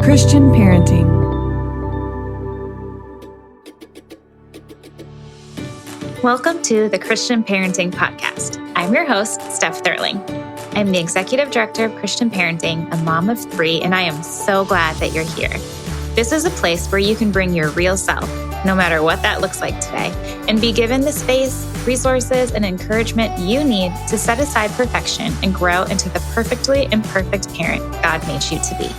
Christian parenting. Welcome to the Christian Parenting Podcast. I'm your host, Steph Thurling. I'm the Executive Director of Christian Parenting, a mom of 3, and I am so glad that you're here. This is a place where you can bring your real self, no matter what that looks like today, and be given the space, resources, and encouragement you need to set aside perfection and grow into the perfectly imperfect parent God made you to be.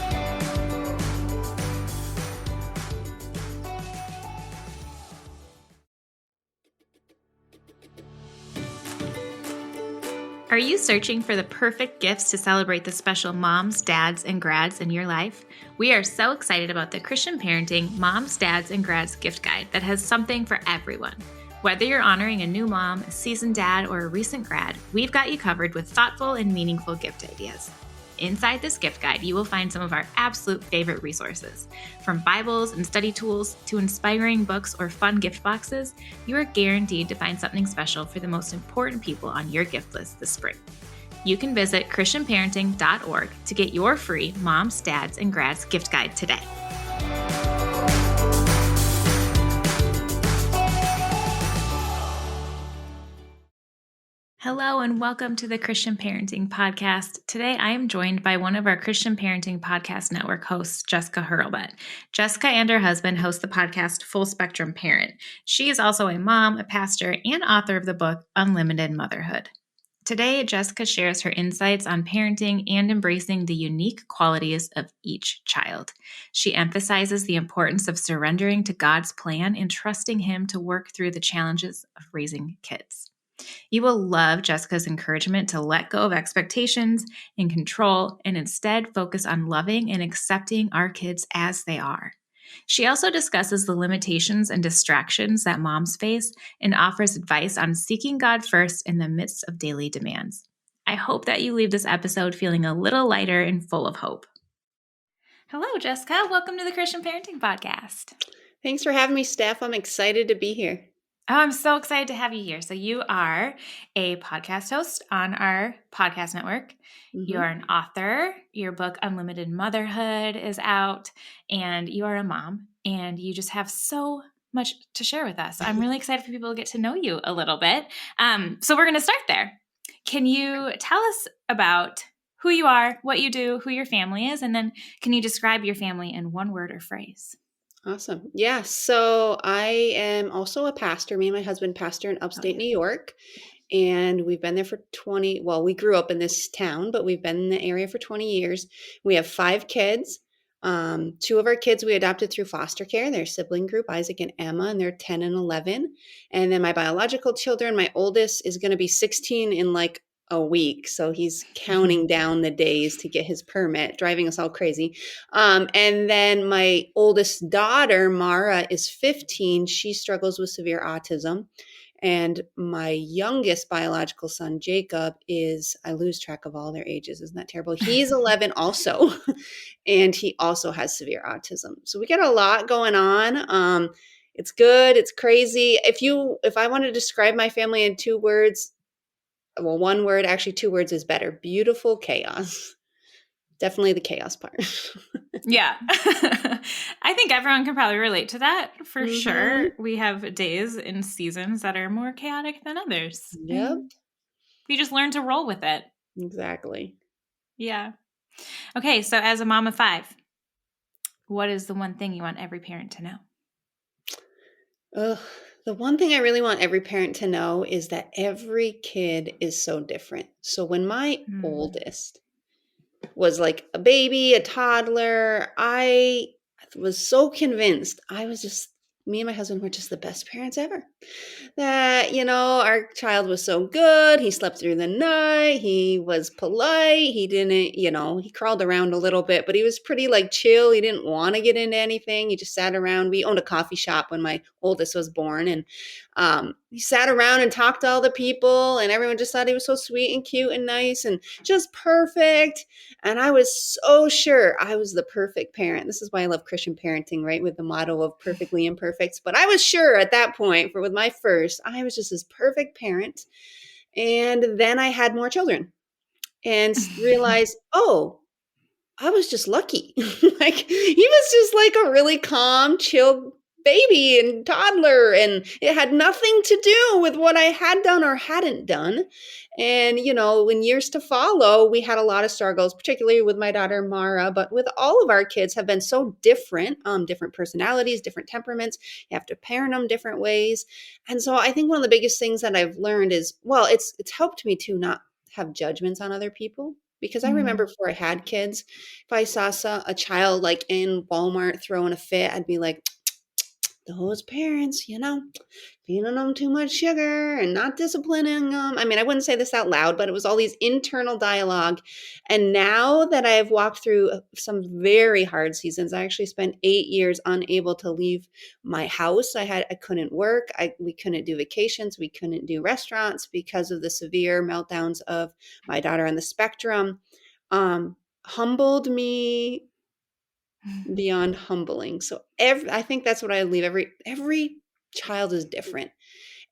Are you searching for the perfect gifts to celebrate the special moms, dads, and grads in your life? We are so excited about the Christian Parenting Moms, Dads, and Grads gift guide that has something for everyone. Whether you're honoring a new mom, a seasoned dad, or a recent grad, we've got you covered with thoughtful and meaningful gift ideas. Inside this gift guide, you will find some of our absolute favorite resources. From Bibles and study tools to inspiring books or fun gift boxes, you are guaranteed to find something special for the most important people on your gift list this spring. You can visit christianparenting.org to get your free Moms, Dads, and Grads gift guide today. Hello and welcome to the Christian Parenting Podcast. Today I am joined by one of our Christian Parenting Podcast Network hosts, Jessica Hurlbut. Jessica and her husband host the podcast Full Spectrum Parent. She is also a mom, a pastor, and author of the book Unlimited Motherhood. Today, Jessica shares her insights on parenting and embracing the unique qualities of each child. She emphasizes the importance of surrendering to God's plan and trusting Him to work through the challenges of raising kids. You will love Jessica's encouragement to let go of expectations and control and instead focus on loving and accepting our kids as they are. She also discusses the limitations and distractions that moms face and offers advice on seeking God first in the midst of daily demands. I hope that you leave this episode feeling a little lighter and full of hope. Hello, Jessica. Welcome to the Christian Parenting Podcast. Thanks for having me, Steph. I'm excited to be here. Oh, I'm so excited to have you here. So you are a podcast host on our podcast network. Mm-hmm. You're an author. Your book, Unlimited Motherhood, is out. And you are a mom. And you just have so much to share with us. I'm really excited for people to get to know you a little bit. So we're going to start there. Can you tell us about who you are, what you do, who your family is, and then can you describe your family in one word or phrase? Awesome. Yeah. So I am also a pastor. Me and my husband pastor in upstate New York. And we've been there for we grew up in this town, but we've been in the area for 20 years. We have 5 kids. 2 of our kids we adopted through foster care. They're sibling group, Isaac and Emma, and they're 10 and 11. And then my biological children, my oldest is going to be 16 in like a week. So he's counting down the days to get his permit, driving us all crazy. And then my oldest daughter, Mara, is 15. She struggles with severe autism. And my youngest biological son, Jacob, I lose track of all their ages. Isn't that terrible? He's 11 also, and he also has severe autism. So we got a lot going on. It's good. It's crazy. If I want to describe my family in 2 words, well, 1 word, actually 2 words is better. Beautiful chaos. Definitely the chaos part. Yeah. I think everyone can probably relate to that for sure. We have days and seasons that are more chaotic than others. Yep. We just learn to roll with it. Exactly. Yeah. Okay. So as a mom of 5, what is the one thing you want every parent to know? The one thing I really want every parent to know is that every kid is so different. So when my oldest was like a baby, a toddler, I was so convinced me and my husband were just the best parents ever. That, our child was so good. He slept through the night. He was polite. He didn't, he crawled around a little bit, but he was pretty like chill. He didn't want to get into anything. He just sat around. We owned a coffee shop when my oldest was born. And he sat around and talked to all the people, and everyone just thought he was so sweet and cute and nice and just perfect. And I was so sure I was the perfect parent. This is why I love Christian parenting, right? With the motto of perfectly imperfect. But I was sure at that point, with my first, I was just this perfect parent. And then I had more children and realized, I was just lucky. Like, he was just like a really calm, chill baby and toddler, and it had nothing to do with what I had done or hadn't done. And, in years to follow, we had a lot of struggles, particularly with my daughter Mara, but with all of our kids have been so different, different personalities, different temperaments. You have to parent them different ways. And so I think one of the biggest things that I've learned is, well, it's helped me to not have judgments on other people. Because I remember Mm. before I had kids, if I saw a child like in Walmart throwing a fit, I'd be like, those parents, feeding them too much sugar and not disciplining them. I mean, I wouldn't say this out loud, but it was all these internal dialogue. And now that I've walked through some very hard seasons, I actually spent 8 years unable to leave my house. I couldn't work. We couldn't do vacations. We couldn't do restaurants because of the severe meltdowns of my daughter on the spectrum. Humbled me beyond humbling. So I think that's what I leave. Every child is different,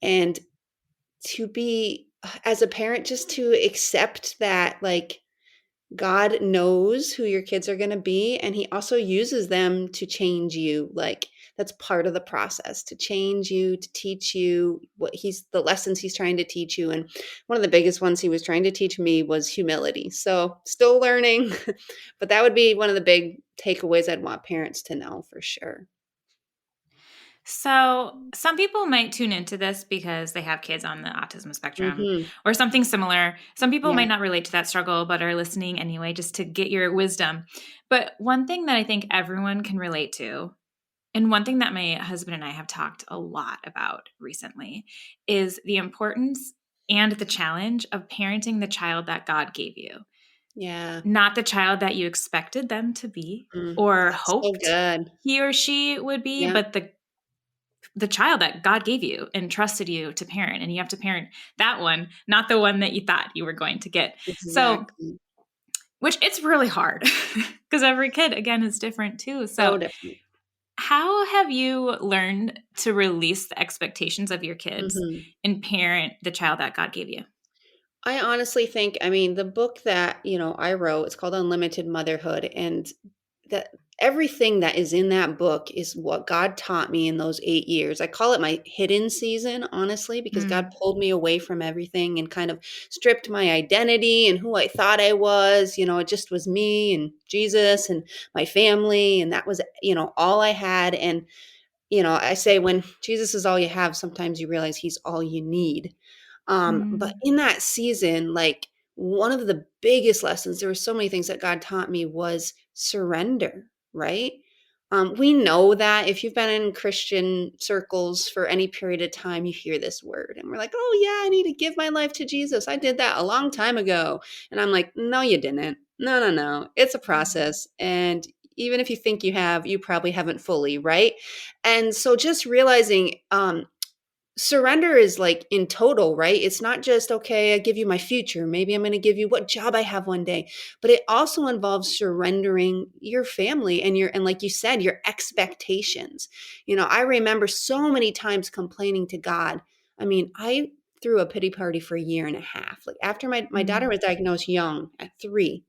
and to be as a parent, just to accept that, like, God knows who your kids are going to be, and he also uses them to change you. Like, that's part of the process, to change you, to teach you the lessons he's trying to teach you. And one of the biggest ones he was trying to teach me was humility. So still learning, but that would be one of the big takeaways I'd want parents to know for sure. So, some people might tune into this because they have kids on the autism spectrum Hmm. or something similar. Some people Yeah. might not relate to that struggle, but are listening anyway, just to get your wisdom. But one thing that I think everyone can relate to, and one thing that my husband and I have talked a lot about recently, is the importance and the challenge of parenting the child that God gave you, Yeah. not the child that you expected them to be Mm. or That's so hoped good. he or she would be, Yeah. but the child that God gave you and trusted you to parent. And you have to parent that one, not the one that you thought you were going to get. So, Exactly. which it's really hard because every kid, again, is different too. So, So different. how have you learned to release the expectations of your kids Hmm. and parent the child that God gave you? I honestly think, I mean, the book that, I wrote, it's called Unlimited Motherhood. And that everything that is in that book is what God taught me in those 8 years. I call it my hidden season, honestly, because God Mm, pulled me away from everything and kind of stripped my identity and who I thought I was. It just was me and Jesus and my family. And that was, all I had. And, I say when Jesus is all you have, sometimes you realize he's all you need. But mm, in that season, like, one of the biggest lessons, there were so many things that God taught me, was surrender, right? We know that if you've been in Christian circles for any period of time, you hear this word and we're like, oh yeah, I need to give my life to Jesus. I did that a long time ago. And I'm like, no, you didn't. No, no, no. It's a process. And even if you think you have, you probably haven't fully, right? And so just realizing, surrender is like in total, right? It's not just, okay, I give you my future. Maybe I'm going to give you what job I have one day, but it also involves surrendering your family and like you said, your expectations. I remember so many times complaining to God. I mean, I threw a pity party for a year and a half. Like, after my daughter mm, was diagnosed young at 3,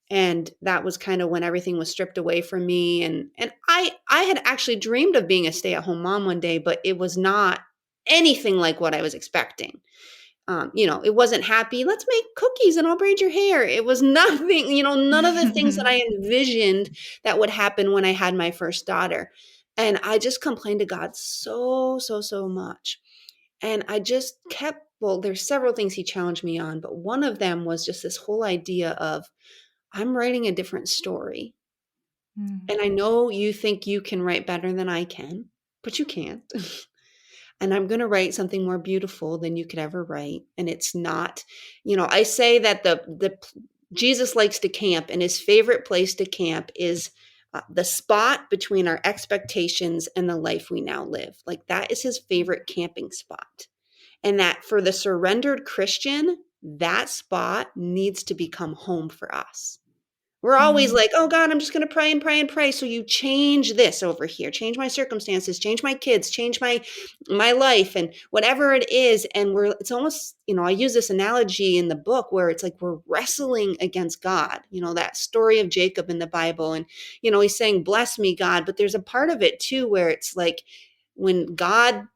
and that was kind of when everything was stripped away from me. And I had actually dreamed of being a stay-at-home mom one day, but it was not anything like what I was expecting. It wasn't happy, let's make cookies and I'll braid your hair. It was nothing, none of the things that I envisioned that would happen when I had my first daughter. And I just complained to God so, so, so much. And I just kept, well, there's several things he challenged me on, but one of them was just this whole idea of, I'm writing a different story. mm, And I know you think you can write better than I can, but you can't. And I'm going to write something more beautiful than you could ever write. And it's not, I say that the Jesus likes to camp, and his favorite place to camp is the spot between our expectations and the life we now live. Like, that is his favorite camping spot. And that for the surrendered Christian, that spot needs to become home for us. We're always Mm. like, oh God, I'm just going to pray and pray and pray. So you change this over here, change my circumstances, change my kids, change my life and whatever it is. And it's almost, I use this analogy in the book where it's like we're wrestling against God, that story of Jacob in the Bible. And, he's saying, bless me, God. But there's a part of it too, where it's like when God,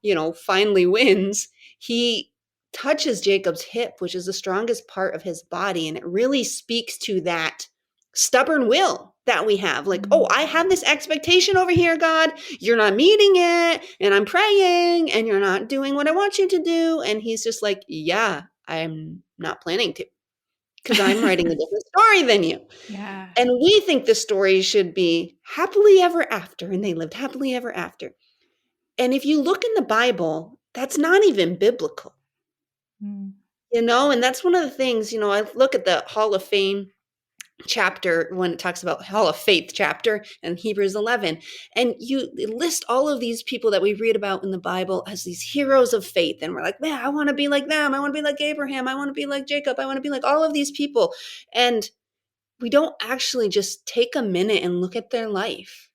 finally wins, he touches Jacob's hip, which is the strongest part of his body. And it really speaks to that stubborn will that we have. Like, oh, I have this expectation over here, God. You're not meeting it. And I'm praying and you're not doing what I want you to do. And he's just like, yeah, I'm not planning to because I'm writing a different story than you. Yeah. And we think the story should be happily ever after. And they lived happily ever after. And if you look in the Bible, that's not even biblical, Mm. and that's one of the things, I look at the Hall of Fame chapter when it talks about Hall of Faith chapter in Hebrews 11, and you list all of these people that we read about in the Bible as these heroes of faith. And we're like, man, I want to be like them. I want to be like Abraham. I want to be like Jacob. I want to be like all of these people. And we don't actually just take a minute and look at their life.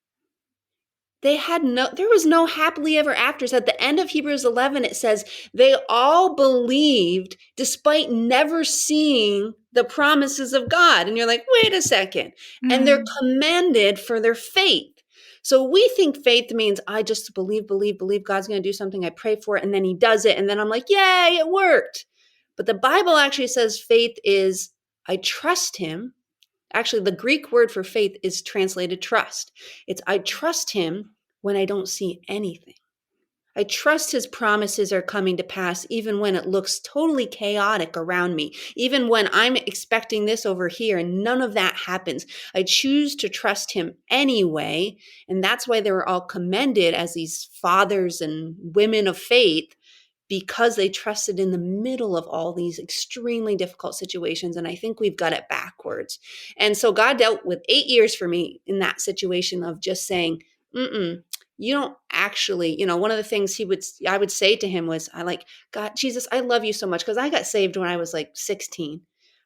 There was no happily ever afters. At the end of Hebrews 11, it says they all believed despite never seeing the promises of God. And you're like, wait a second. And they're Mm. commended for their faith. So we think faith means I just believe God's going to do something. I pray for it and then he does it. And then I'm like, yay, it worked. But the Bible actually says faith is I trust him. Actually, the Greek word for faith is translated trust. It's I trust him when I don't see anything. I trust his promises are coming to pass, even when it looks totally chaotic around me, even when I'm expecting this over here and none of that happens. I choose to trust him anyway. And that's why they were all commended as these fathers and women of faith, because they trusted in the middle of all these extremely difficult situations. And I think we've got it backwards. And so God dealt with 8 years for me in that situation of just saying, you don't actually, one of the things I would say to him was, I like, God, Jesus, I love you so much. Cause I got saved when I was like 16.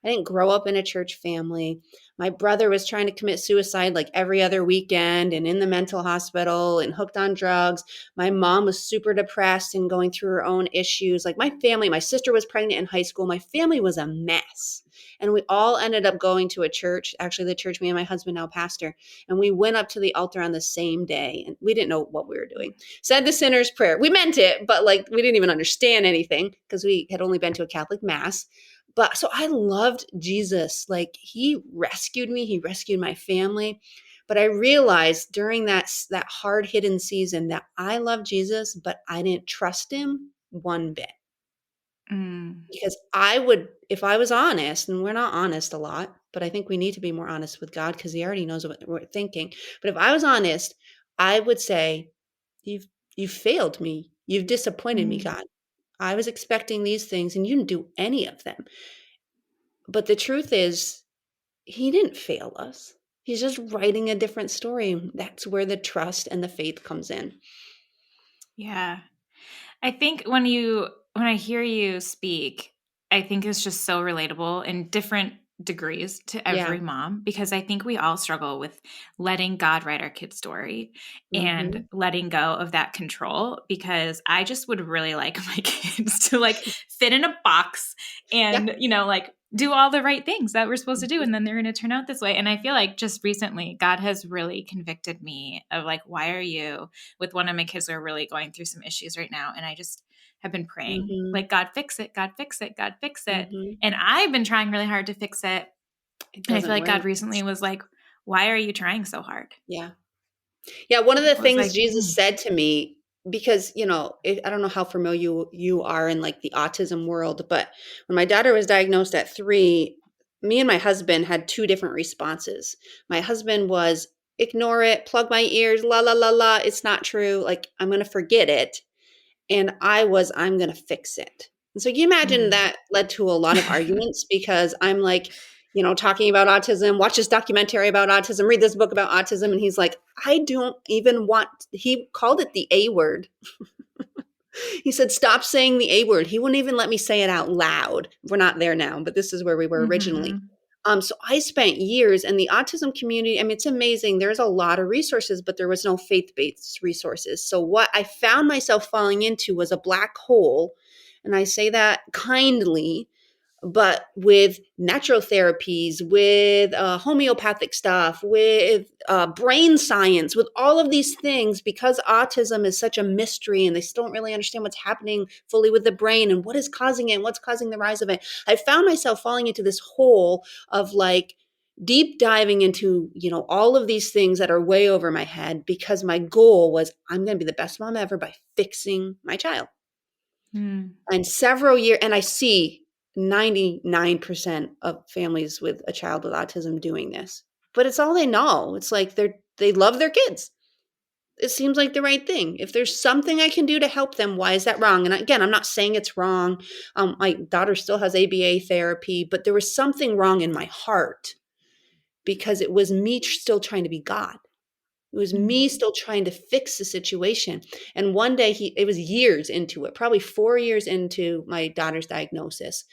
I didn't grow up in a church family. My brother was trying to commit suicide like every other weekend and in the mental hospital and hooked on drugs. My mom was super depressed and going through her own issues. Like my sister was pregnant in high school. My family was a mess. And we all ended up going to a church, actually the church me and my husband now pastor. And we went up to the altar on the same day. And we didn't know what we were doing. Said the sinner's prayer. We meant it, but like we didn't even understand anything because we had only been to a Catholic mass. But so I loved Jesus. Like he rescued me. He rescued my family. But I realized during that hard hidden season that I loved Jesus, but I didn't trust him one bit. Mm. Because if I was honest, and we're not honest a lot, but I think we need to be more honest with God because he already knows what we're thinking. But if I was honest, I would say, you've failed me. You've disappointed me, Mm. God. I was expecting these things and you didn't do any of them. But the truth is, he didn't fail us. He's just writing a different story. That's where the trust and the faith comes in. Yeah. I think when I hear you speak, I think it's just so relatable in different degrees to Yeah. every mom, because I think we all struggle with letting God write our kid's story and Mm-hmm. letting go of that control, because I just would really like my kids to like fit in a box Yeah. and, like do all the right things that we're supposed to do, Mm-hmm. and then they're going to turn out this way. And I feel like just recently God has really convicted me of like, why are you with one of my kids who are really going through some issues right now? And I just have been praying Mm-hmm. like, God, fix it, God, fix it, God, fix it. Mm-hmm. And I've been trying really hard to fix it. It And I feel doesn't like work. God recently was like, why are you trying so hard? Yeah. Yeah, one of the I was things like, Jesus said to me, because, I don't know how familiar you are in like the autism world, but when my daughter was diagnosed at 3, me and my husband had 2 different responses. My husband was ignore it, plug my ears, la la la la, it's not true, like I'm going to forget it. And I'm going to fix it. And so you imagine mm, that led to a lot of arguments because I'm like, talking about autism, watch this documentary about autism, read this book about autism. And he's like, I don't even want, he called it the A word. He said, stop saying the A word. He wouldn't even let me say it out loud. We're not there now, but this is where we were originally. mm-hmm. So I spent years in the autism community. I mean, it's amazing. There's a lot of resources, but there was no faith-based resources. So what I found myself falling into was a black hole. And I say that kindly, but with natural therapies, with homeopathic stuff, with brain science, with all of these things, because autism is such a mystery and they still don't really understand what's happening fully with the brain and what is causing it and what's causing the rise of it. I found myself falling into this hole of like deep diving into, all of these things that are way over my head because my goal was I'm going to be the best mom ever by fixing my child. Mm. And several years, and I see 99% of families with a child with autism doing this, but it's all they know. It's like they love their kids. It seems like the right thing. If there's something I can do to help them, why is that wrong? And again, I'm not saying it's wrong. My daughter still has ABA therapy, but there was something wrong in my heart because it was me still trying to be God. It was me still trying to fix the situation. And one day it was years into it, probably 4 years into my daughter's diagnosis.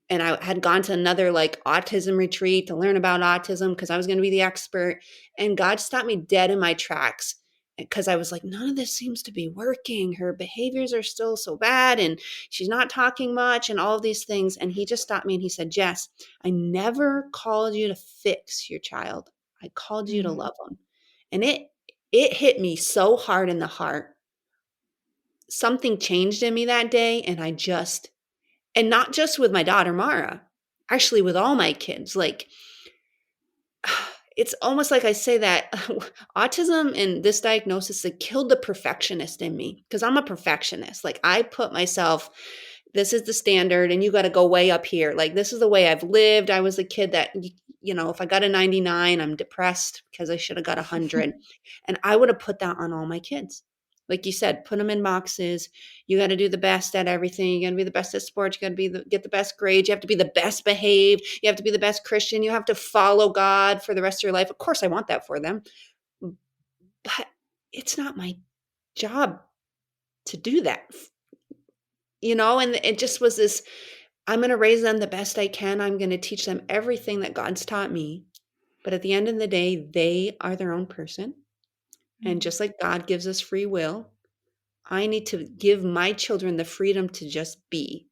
And I had gone to another like autism retreat to learn about autism because I was going to be the expert. And God stopped me dead in my tracks because I was like, none of this seems to be working. Her behaviors are still so bad and she's not talking much and all of these things. And he just stopped me and he said, Jess, I never called you to fix your child. I called you to love them. And it hit me so hard in the heart. Something changed in me that day. And not just with my daughter, Mara, actually with all my kids, like it's almost like I say that autism and this diagnosis, it killed the perfectionist in me because I'm a perfectionist. Like I put myself, this is the standard and you got to go way up here. Like this is the way I've lived. I was a kid that, if I got a 99, I'm depressed because I should have got 100. And I would have put that on all my kids. Like you said, put them in boxes. You got to do the best at everything. You got to be the best at sports. You got to get the best grades. You have to be the best behaved. You have to be the best Christian. You have to follow God for the rest of your life. Of course, I want that for them, but it's not my job to do that. And it just was this, I'm going to raise them the best I can. I'm going to teach them everything that God's taught me. But at the end of the day, they are their own person. And just like God gives us free will, I need to give my children the freedom to just be.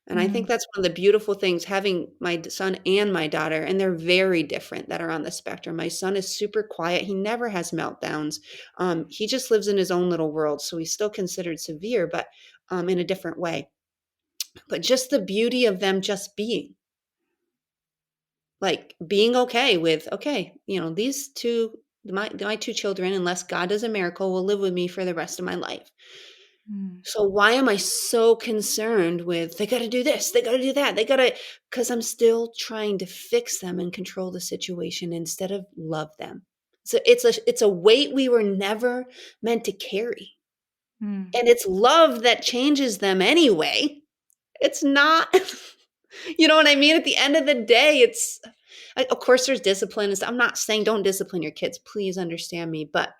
And I think that's one of the beautiful things, having my son and my daughter, and they're very different that are on the spectrum. My son is super quiet. He never has meltdowns. He just lives in his own little world. So he's still considered severe, but in a different way. But just the beauty of them just being. Like being okay with, these two, my two children, unless God does a miracle, will live with me for the rest of my life. So why am I so concerned with they got to do this, they got to do that, because I'm still trying to fix them and control the situation instead of love them. So it's a weight we were never meant to carry. And it's love that changes them anyway. It's not, you know what I mean? At the end of the day, of course there's discipline. I'm not saying don't discipline your kids. Please understand me. But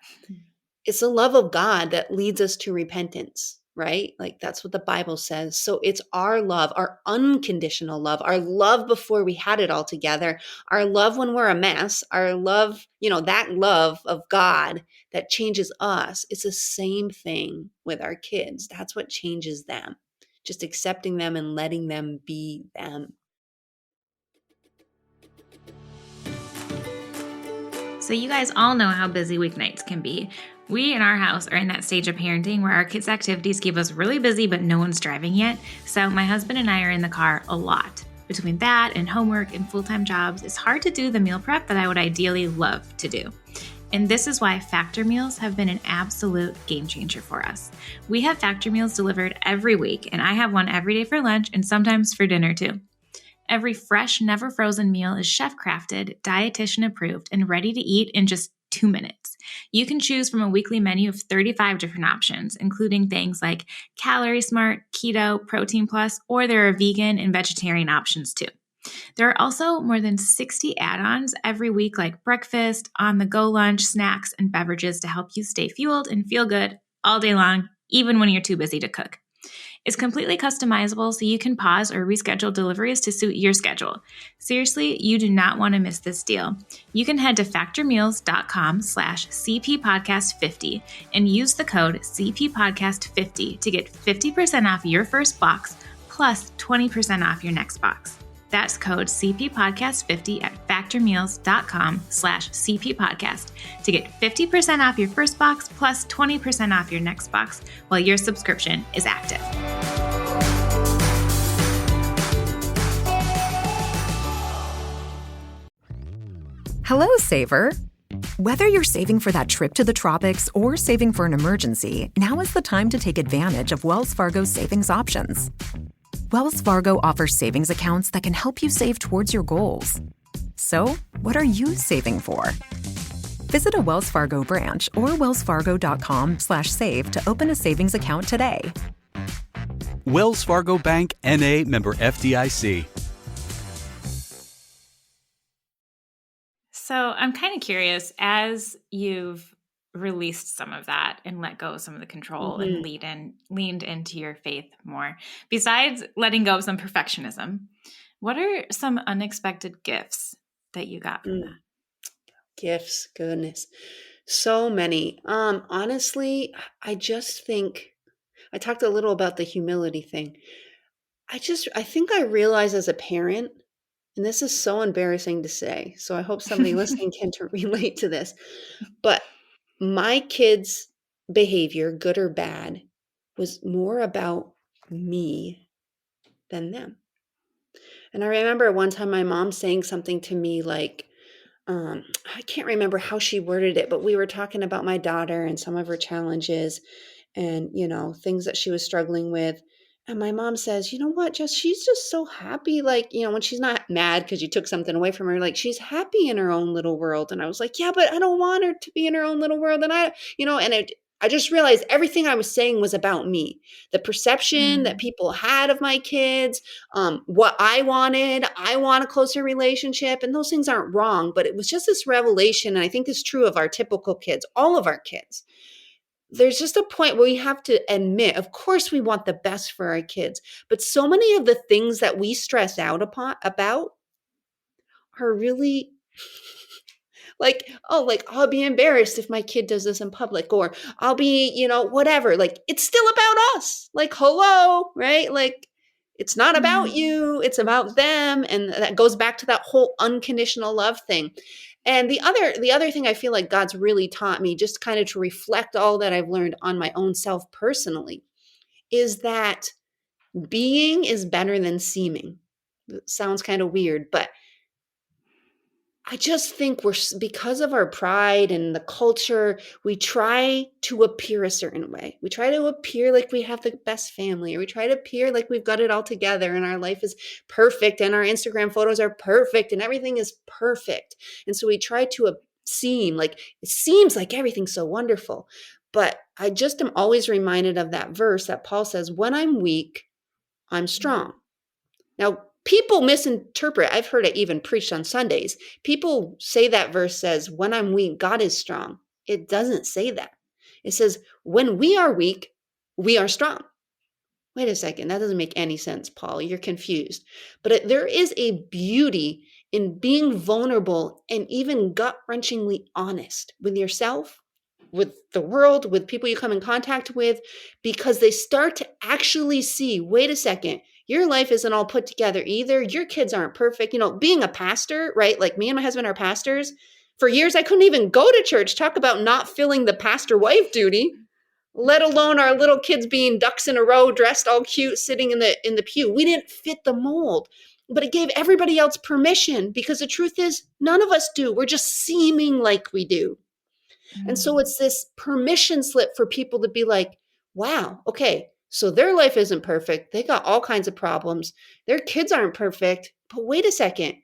it's the love of God that leads us to repentance, right? Like that's what the Bible says. So it's our love, our unconditional love, our love before we had it all together, our love when we're a mess, our love, that love of God that changes us. It's the same thing with our kids. That's what changes them. Just accepting them and letting them be them. So you guys all know how busy weeknights can be. We in our house are in that stage of parenting where our kids' activities keep us really busy, but no one's driving yet. So my husband and I are in the car a lot. Between that and homework and full-time jobs, it's hard to do the meal prep that I would ideally love to do. And this is why Factor meals have been an absolute game changer for us. We have Factor meals delivered every week, and I have one every day for lunch and sometimes for dinner too. Every fresh, never frozen meal is chef crafted, dietitian approved, and ready to eat in just 2 minutes. You can choose from a weekly menu of 35 different options, including things like Calorie Smart, Keto, Protein Plus, or there are vegan and vegetarian options too. There are also more than 60 add-ons every week, like breakfast, on-the-go lunch, snacks, and beverages to help you stay fueled and feel good all day long, even when you're too busy to cook. It's completely customizable, so you can pause or reschedule deliveries to suit your schedule. Seriously, you do not want to miss this deal. You can head to factormeals.com/CPPodcast50 and use the code CPPodcast50 to get 50% off your first box plus 20% off your next box. That's code CPPodcast50 at factormeals.com/CPPodcast to get 50% off your first box plus 20% off your next box while your subscription is active. Hello, Saver. Whether you're saving for that trip to the tropics or saving for an emergency, now is the time to take advantage of Wells Fargo's savings options. Wells Fargo offers savings accounts that can help you save towards your goals. So, what are you saving for? Visit a Wells Fargo branch or wellsfargo.com/save to open a savings account today. Wells Fargo Bank, N.A., member FDIC. So I'm kind of curious, as you've released some of that and let go of some of the control and leaned into your faith more, besides letting go of some perfectionism, what are some unexpected gifts that you got from that? Gifts, goodness. So many. Honestly, I just think I talked a little about the humility thing. I think I realize as a parent, and this is so embarrassing to say, so I hope somebody listening can relate to this, but my kids' behavior, good or bad, was more about me than them. And I remember one time my mom saying something to me like, I can't remember how she worded it, but we were talking about my daughter and some of her challenges and, things that she was struggling with. And my mom says, you know what, Jess, she's just so happy. Like, when she's not mad because you took something away from her, like she's happy in her own little world. And I was like, yeah, but I don't want her to be in her own little world. And I just realized everything I was saying was about me, the perception that people had of my kids, what I wanted. I want a closer relationship, and those things aren't wrong, but it was just this revelation. And I think it's true of our typical kids, all of our kids. There's just a point where we have to admit, of course, we want the best for our kids, but so many of the things that we stress out about are really like, I'll be embarrassed if my kid does this in public, or I'll be, whatever. Like, it's still about us. Like, hello, right? Like, it's not about you, it's about them. And that goes back to that whole unconditional love thing. And the other thing I feel like God's really taught me, just kind of to reflect all that I've learned on my own self personally, is that being is better than seeming. It sounds kind of weird, but I just think because of our pride and the culture, we try to appear a certain way. We try to appear like we have the best family, or we try to appear like we've got it all together and our life is perfect and our Instagram photos are perfect and everything is perfect. And so we try to seem like it seems like everything's so wonderful. But I just am always reminded of that verse that Paul says, when I'm weak, I'm strong. Now, people misinterpret. I've heard it even preached on Sundays. People say that verse says, when I'm weak, God is strong. It doesn't say that. It says, when we are weak, we are strong. Wait a second. That doesn't make any sense, Paul. You're confused. But there is a beauty in being vulnerable and even gut-wrenchingly honest with yourself, with the world, with people you come in contact with, because they start to actually see, wait a second, your life isn't all put together either. Your kids aren't perfect. Being a pastor, right? Like me and my husband are pastors. For years, I couldn't even go to church. Talk about not filling the pastor wife duty, let alone our little kids being ducks in a row, dressed all cute, sitting in the pew. We didn't fit the mold, but it gave everybody else permission, because the truth is none of us do. We're just seeming like we do. And so it's this permission slip for people to be like, wow, okay, so their life isn't perfect. They got all kinds of problems. Their kids aren't perfect. But wait a second,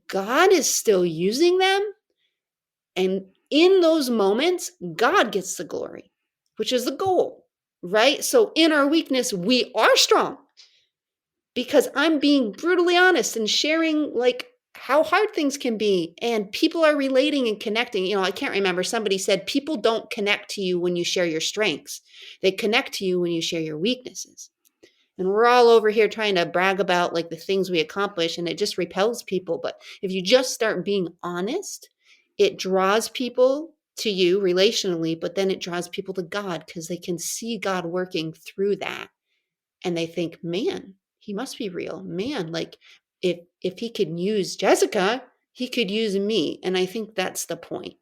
God is still using them. And in those moments, God gets the glory, which is the goal, right? So in our weakness, we are strong, because I'm being brutally honest and sharing like how hard things can be, and people are relating and connecting. I can't remember, somebody said people don't connect to you when you share your strengths. They connect to you when you share your weaknesses. And we're all over here trying to brag about like the things we accomplish, and it just repels people. But if you just start being honest, it draws people to you relationally, but then it draws people to God because they can see God working through that. And they think, man, he must be real. Man, like if he could use Jessica, he could use me. And I think that's the point.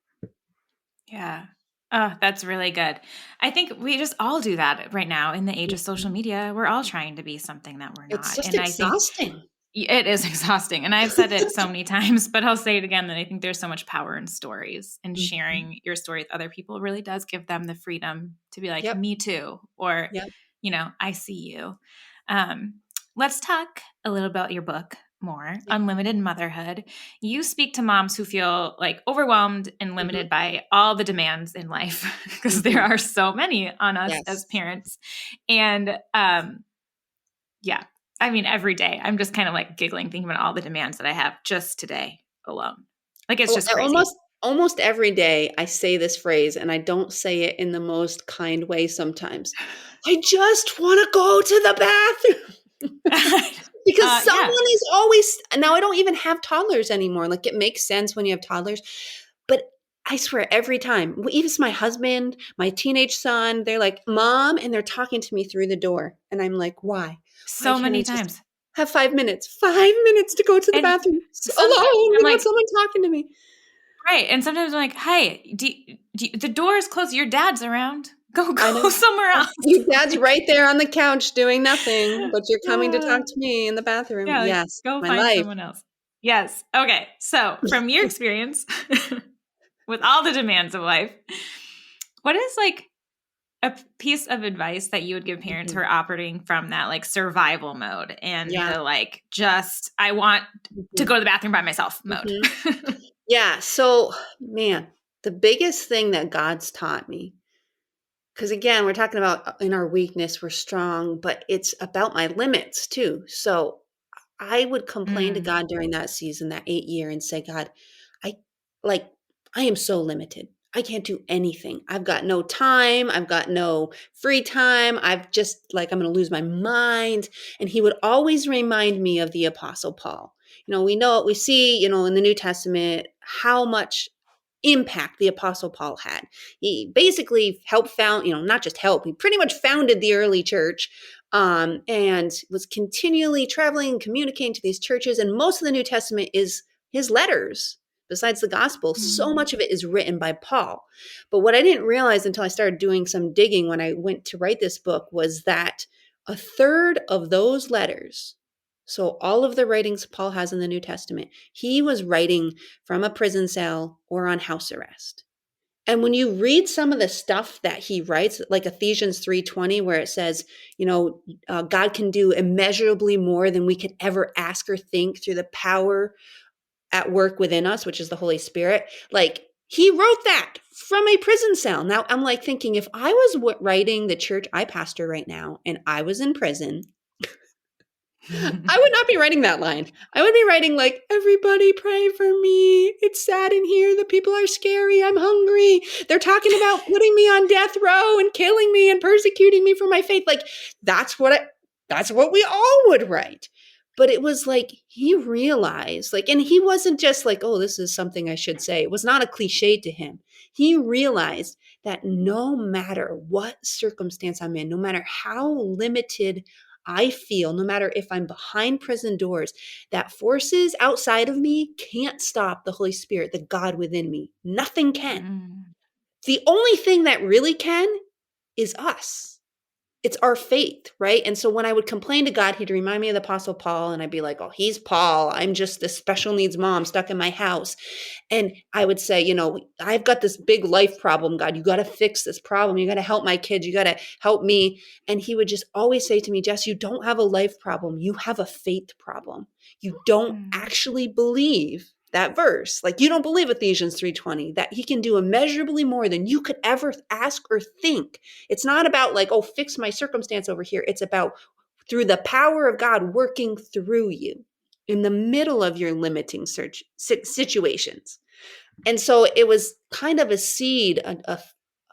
Yeah. Oh, that's really good. I think we just all do that right now in the age of social media. We're all trying to be something that we're It's not. just And I think exhausting. it is exhausting. And I've said it so many times, but I'll say it again that I think there's so much power in stories, and sharing your story with other people really does give them the freedom to be like, Yep. me too, or, Yep. I see you. Let's talk a little about your book more, Unlimited Motherhood. You speak to moms who feel like overwhelmed and limited by all the demands in life, because there are so many on us as parents. And yeah, I mean, every day I'm just kind of like giggling, thinking about all the demands that I have just today alone. Like, it's just crazy. Almost every day I say this phrase, and I don't say it in the most kind way sometimes. I just want to go to the bathroom. Because someone is always, now I don't even have toddlers anymore. Like, it makes sense when you have toddlers, but I swear every time, even my husband, my teenage son, they're like, Mom, and they're talking to me through the door. And I'm like, why? So many times. Have 5 minutes to go to the bathroom alone without someone talking to me. Right. And sometimes I'm like, hey, the door is closed. Your dad's around. Go somewhere else. Your dad's right there on the couch doing nothing, but you're coming to talk to me in the bathroom. Yeah, yes. Go find someone else. Yes. Okay. So from your experience with all the demands of life, what is like a piece of advice that you would give parents who are operating from that like survival mode and the like, just, I want to go to the bathroom by myself mode? Yeah. So, man, the biggest thing that God's taught me, because again, we're talking about in our weakness, we're strong, but it's about my limits too. So I would complain to God during that season, that 8 year, and say, God, I am so limited. I can't do anything. I've got no time. I've got no free time. I'm going to lose my mind. And he would always remind me of the Apostle Paul. We see, in the New Testament, how much impact the Apostle Paul had. He basically helped found, not just help, he pretty much founded the early church, and was continually traveling and communicating to these churches. And most of the New Testament is his letters. Besides the gospel, so much of it is written by Paul. But what I didn't realize until I started doing some digging when I went to write this book was that a third of those letters, so all of the writings Paul has in the New Testament, he was writing from a prison cell or on house arrest. And when you read some of the stuff that he writes, like Ephesians 3:20, where it says, God can do immeasurably more than we could ever ask or think through the power at work within us, which is the Holy Spirit. Like, he wrote that from a prison cell. Now I'm like thinking, if I was writing the church I pastor right now and I was in prison, I would not be writing that line. I would be writing like, everybody pray for me. It's sad in here. The people are scary. I'm hungry. They're talking about putting me on death row and killing me and persecuting me for my faith. Like, that's what we all would write. But it was like, he realized, and he wasn't just like, oh, this is something I should say. It was not a cliche to him. He realized that no matter what circumstance I'm in, no matter how limited I feel, no matter if I'm behind prison doors, that forces outside of me can't stop the Holy Spirit, the God within me. Nothing can. The only thing that really can is us. It's our faith, right? And so when I would complain to God, he'd remind me of the Apostle Paul, and I'd be like, oh, he's Paul. I'm just this special needs mom stuck in my house. And I would say, I've got this big life problem, God. You got to fix this problem. You got to help my kids. You got to help me. And he would just always say to me, Jess, you don't have a life problem. You have a faith problem. You don't actually believe that verse. Like, you don't believe Ephesians 3:20, that he can do immeasurably more than you could ever ask or think. It's not about like, oh, fix my circumstance over here. It's about through the power of God working through you in the middle of your limiting situations. And so it was kind of a seed,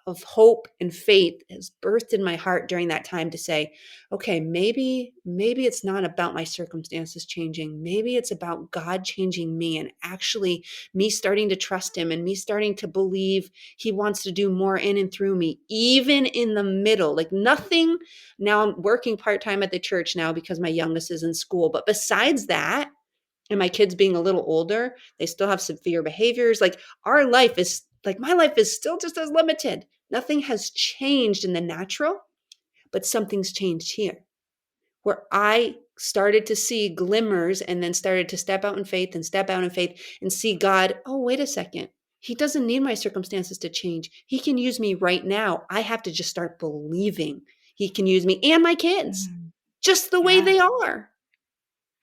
of hope and faith has birthed in my heart during that time to say, okay, maybe it's not about my circumstances changing. Maybe it's about God changing me and actually me starting to trust him and me starting to believe he wants to do more in and through me, even in the middle, like nothing. Now I'm working part-time at the church now because my youngest is in school. But besides that, and my kids being a little older, they still have severe behaviors. Like our life is like, my life is still just as limited. Nothing has changed in the natural, but something's changed here where I started to see glimmers and then started to step out in faith and step out in faith and see God. Oh, wait a second. He doesn't need my circumstances to change. He can use me right now. I have to just start believing he can use me and my kids just the way they are.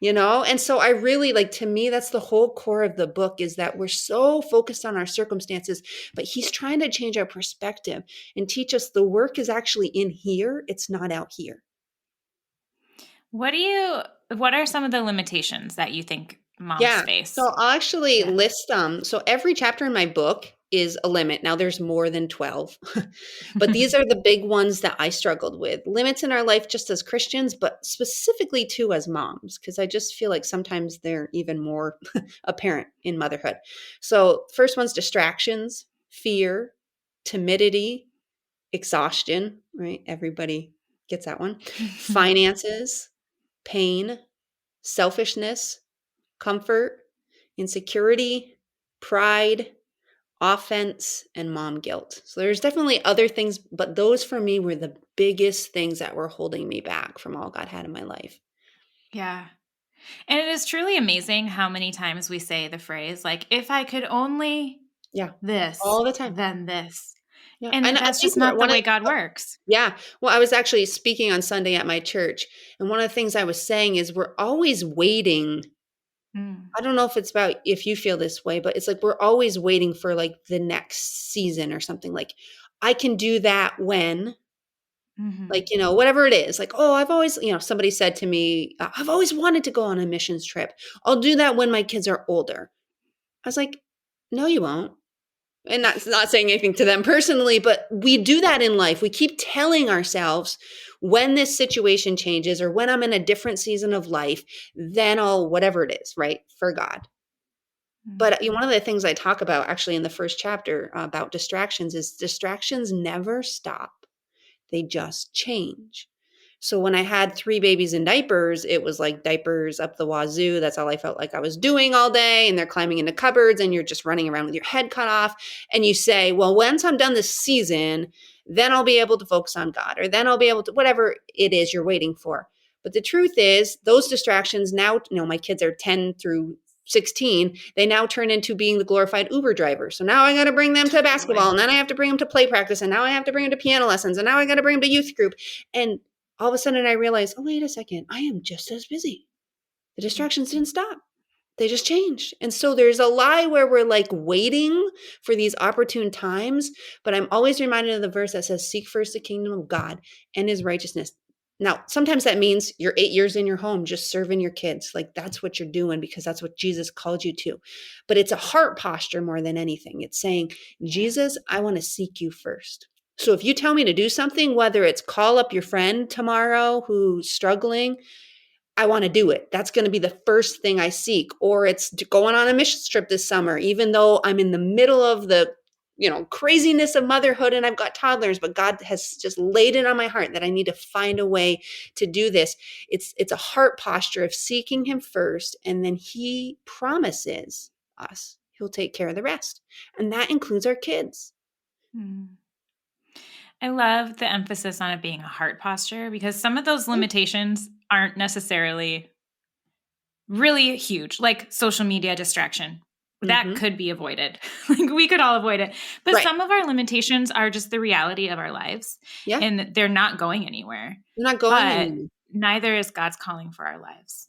And so I really like, to me, that's the whole core of the book, is that we're so focused on our circumstances, but he's trying to change our perspective and teach us the work is actually in here. It's not out here. What are some of the limitations that you think moms face? So I'll actually list them. So every chapter in my book is a limit. Now there's more than 12, but these are the big ones that I struggled with. Limits in our life just as Christians, but specifically too as moms, because I just feel like sometimes they're even more apparent in motherhood. So first one's distractions, fear, timidity, exhaustion, right? Everybody gets that one. Finances, pain, selfishness, comfort, insecurity, pride, offense, and mom guilt. So there's definitely other things, but those for me were the biggest things that were holding me back from all God had in my life. Yeah. And it is truly amazing how many times we say the phrase, like, if I could only this, all the time, then this. Yeah. And that's just not the way God works. Yeah. Well, I was actually speaking on Sunday at my church, and one of the things I was saying is we're always waiting. I don't know if it's about if you feel this way, but it's like we're always waiting for like the next season or something. Like I can do that when, like, whatever it is. Like, oh, I've always, somebody said to me, I've always wanted to go on a missions trip. I'll do that when my kids are older. I was like, no, you won't. And that's not saying anything to them personally, but we do that in life. We keep telling ourselves when this situation changes or when I'm in a different season of life, then I'll, whatever it is, right, for God. But one of the things I talk about actually in the first chapter about distractions is distractions never stop. They just change. So when I had 3 babies in diapers, it was like diapers up the wazoo. That's all I felt like I was doing all day. And they're climbing into cupboards and you're just running around with your head cut off. And you say, well, once I'm done this season, then I'll be able to focus on God, or then I'll be able to, whatever it is you're waiting for. But the truth is those distractions now, my kids are 10 through 16, they now turn into being the glorified Uber driver. So now I got to bring them to basketball, and then I have to bring them to play practice, and now I have to bring them to piano lessons, and now I got to bring them to youth group. And all of a sudden I realized, oh, wait a second, I am just as busy. The distractions didn't stop. They just changed. And so there's a lie where we're like waiting for these opportune times, but I'm always reminded of the verse that says, seek first the kingdom of God and his righteousness. Now, sometimes that means you're 8 years in your home, just serving your kids. Like that's what you're doing because that's what Jesus called you to. But it's a heart posture more than anything. It's saying, Jesus, I want to seek you first. So if you tell me to do something, whether it's call up your friend tomorrow who's struggling, I want to do it. That's going to be the first thing I seek. Or it's going on a mission trip this summer, even though I'm in the middle of the craziness of motherhood and I've got toddlers, but God has just laid it on my heart that I need to find a way to do this. It's a heart posture of seeking him first, and then he promises us he'll take care of the rest. And that includes our kids. I love the emphasis on it being a heart posture, because some of those limitations aren't necessarily really huge, like social media distraction. That could be avoided. Like we could all avoid it. But some of our limitations are just the reality of our lives. Yeah. And they're not going anywhere. They're not going anywhere. Neither is God's calling for our lives.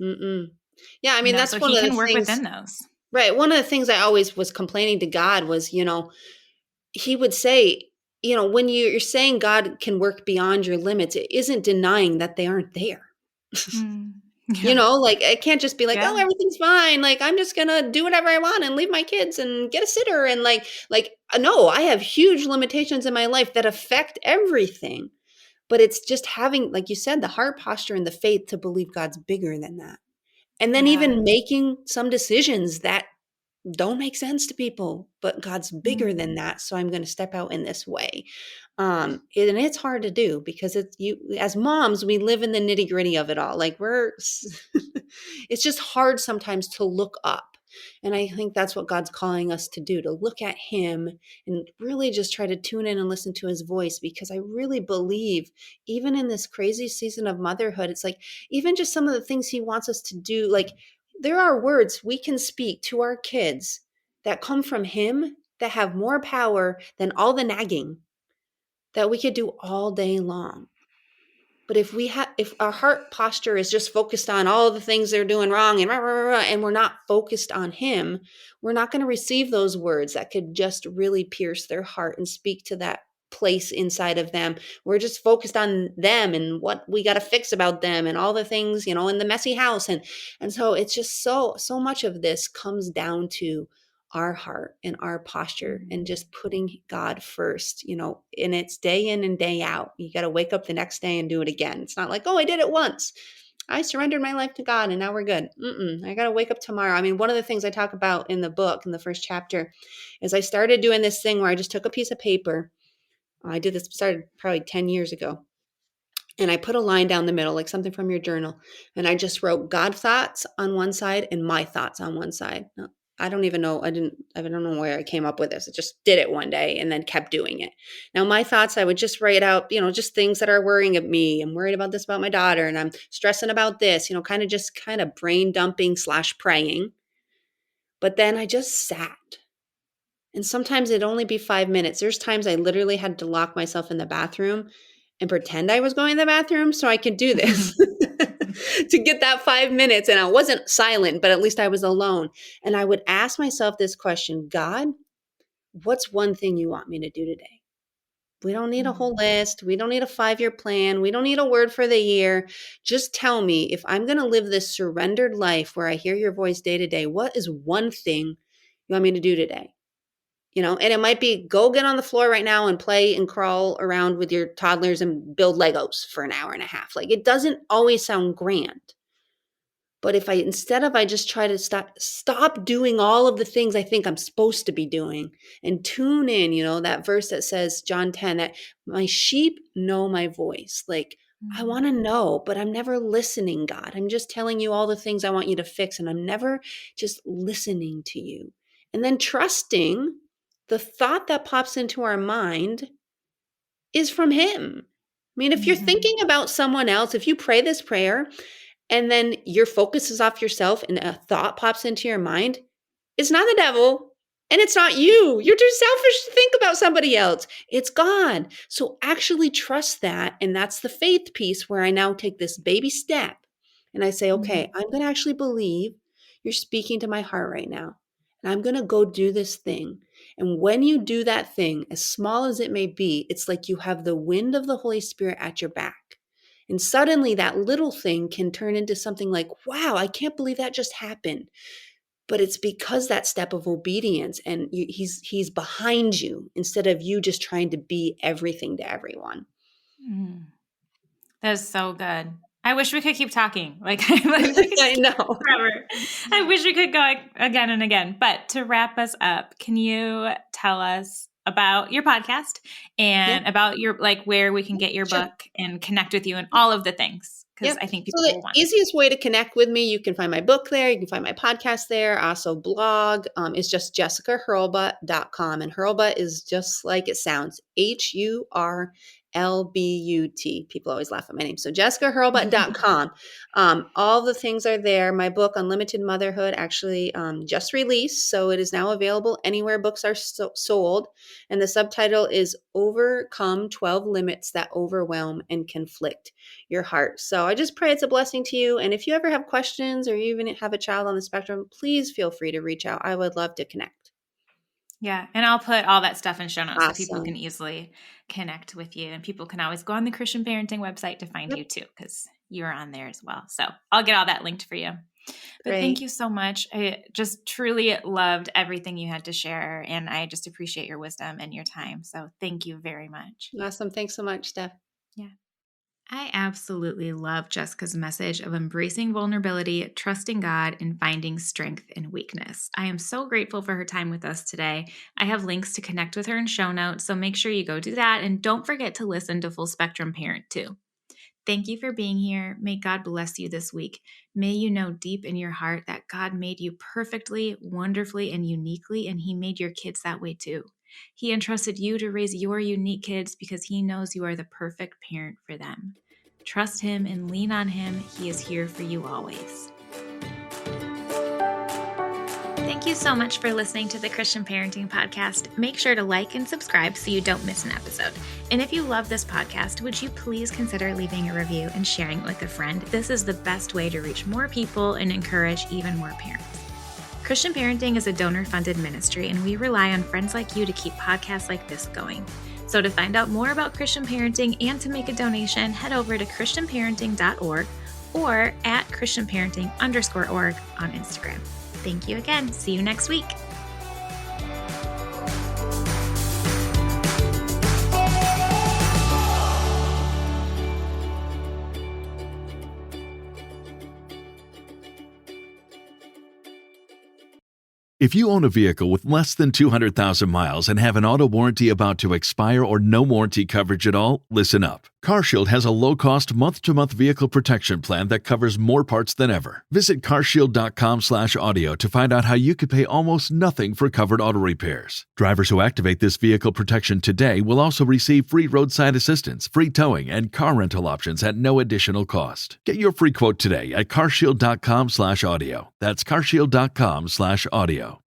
Yeah, I mean, that's so one he of the can work things, within those. Right. One of the things I always was complaining to God was, he would say, when you're saying God can work beyond your limits, it isn't denying that they aren't there. You Yeah. know, like, I can't just be like, "Oh, Yeah. everything's fine. Like, I'm just gonna do whatever I want and leave my kids and get a sitter," and no, I have huge limitations in my life that affect everything. But it's just having, like you said, the heart posture and the faith to believe God's bigger than that. And then Yeah. even making some decisions that don't make sense to people, but God's bigger than that. So I'm going to step out in this way. And it's hard to do because it's you as moms, we live in the nitty gritty of it all. Like it's just hard sometimes to look up. And I think that's what God's calling us to do, to look at him and really just try to tune in and listen to his voice, because I really believe even in this crazy season of motherhood, it's like, even just some of the things he wants us to do, like there are words we can speak to our kids that come from him that have more power than all the nagging that we could do all day long. But if our heart posture is just focused on all the things they're doing wrong and rah, rah, rah, rah, and we're not focused on him, we're not going to receive those words that could just really pierce their heart and speak to that place inside of them. We're just focused on them and what we got to fix about them and all the things, in the messy house. And so it's just so much of this comes down to our heart and our posture and just putting God first, and it's day in and day out. You got to wake up the next day and do it again. It's not like, oh, I did it once. I surrendered my life to God and now we're good. I got to wake up tomorrow. I mean, one of the things I talk about in the book, in the first chapter, is I started doing this thing where I just took a piece of paper. Started probably 10 years ago. And I put a line down the middle, like something from your journal. And I just wrote God thoughts on one side and my thoughts on one side. Now, I don't even know. I don't know where I came up with this. I just did it one day and then kept doing it. Now, my thoughts, I would just write out, just things that are worrying of me. I'm worried about this about my daughter and I'm stressing about this, kind of brain dumping / praying. But then I just sat. And sometimes it'd only be 5 minutes. There's times I literally had to lock myself in the bathroom and pretend I was going to the bathroom so I could do this to get that 5 minutes. And I wasn't silent, but at least I was alone. And I would ask myself this question: God, what's one thing you want me to do today? We don't need a whole list. We don't need a 5-year plan. We don't need a word for the year. Just tell me, if I'm going to live this surrendered life where I hear your voice day to day, what is one thing you want me to do today? And it might be go get on the floor right now and play and crawl around with your toddlers and build Legos for an hour and a half. Like, it doesn't always sound grand. But if I just try to stop doing all of the things I think I'm supposed to be doing and tune in, that verse that says, John 10, that my sheep know my voice. Like, I want to know, but I'm never listening, God. I'm just telling you all the things I want you to fix, and I'm never just listening to you. And then trusting the thought that pops into our mind is from him. I mean, if you're thinking about someone else, if you pray this prayer and then your focus is off yourself and a thought pops into your mind, it's not the devil and it's not you. You're too selfish to think about somebody else. It's God. So actually trust that. And that's the faith piece where I now take this baby step and I say, okay, I'm going to actually believe you're speaking to my heart right now. And I'm going to go do this thing. And when you do that thing, as small as it may be, it's like you have the wind of the Holy Spirit at your back. And suddenly that little thing can turn into something like, wow, I can't believe that just happened. But it's because that step of obedience, and he's behind you instead of you just trying to be everything to everyone. That is so good. I wish we could keep talking. Like, we could I know. forever. I wish we could go again and again. But to wrap us up, can you tell us about your podcast and about your, where we can get your book and connect with you and all of the things? Because I think people So will the want easiest way to connect with me, you can find my book there. You can find my podcast there. Also blog is just jessicahurlbut.com. And Hurlbut is just like it sounds, HURLBUT. People always laugh at my name. So jessicahurlbut.com. All the things are there. My book, Unlimited Motherhood, actually just released. So it is now available anywhere books are sold. And the subtitle is Overcome 12 Limits That Overwhelm and Conflict Your Heart. So I just pray it's a blessing to you. And if you ever have questions or you even have a child on the spectrum, please feel free to reach out. I would love to connect. Yeah. And I'll put all that stuff in show notes so people Awesome. can easily connect with you. And people can always go on the Christian Parenting website to find you too, because you're on there as well. So I'll get all that linked for you. But Great. thank you so much. I just truly loved everything you had to share, and I just appreciate your wisdom and your time. So thank you very much. Awesome. Thanks so much, Steph. Yeah. I absolutely love Jessica's message of embracing vulnerability, trusting God, and finding strength in weakness. I am so grateful for her time with us today. I have links to connect with her in show notes, so make sure you go do that. And don't forget to listen to Full Spectrum Parent too. Thank you for being here. May God bless you this week. May you know deep in your heart that God made you perfectly, wonderfully, and uniquely, and He made your kids that way too. He entrusted you to raise your unique kids because He knows you are the perfect parent for them. Trust Him and lean on Him. He is here for you always. Thank you so much for listening to the Christian Parenting Podcast. Make sure to like and subscribe so you don't miss an episode. And if you love this podcast, would you please consider leaving a review and sharing it with a friend? This is the best way to reach more people and encourage even more parents. Christian Parenting is a donor-funded ministry, and we rely on friends like you to keep podcasts like this going. So to find out more about Christian parenting and to make a donation, head over to christianparenting.org or at christianparenting_org on Instagram. Thank you again. See you next week. If you own a vehicle with less than 200,000 miles and have an auto warranty about to expire or no warranty coverage at all, listen up. CarShield has a low-cost month-to-month vehicle protection plan that covers more parts than ever. Visit carshield.com/audio to find out how you could pay almost nothing for covered auto repairs. Drivers who activate this vehicle protection today will also receive free roadside assistance, free towing, and car rental options at no additional cost. Get your free quote today at carshield.com/audio. That's carshield.com/audio.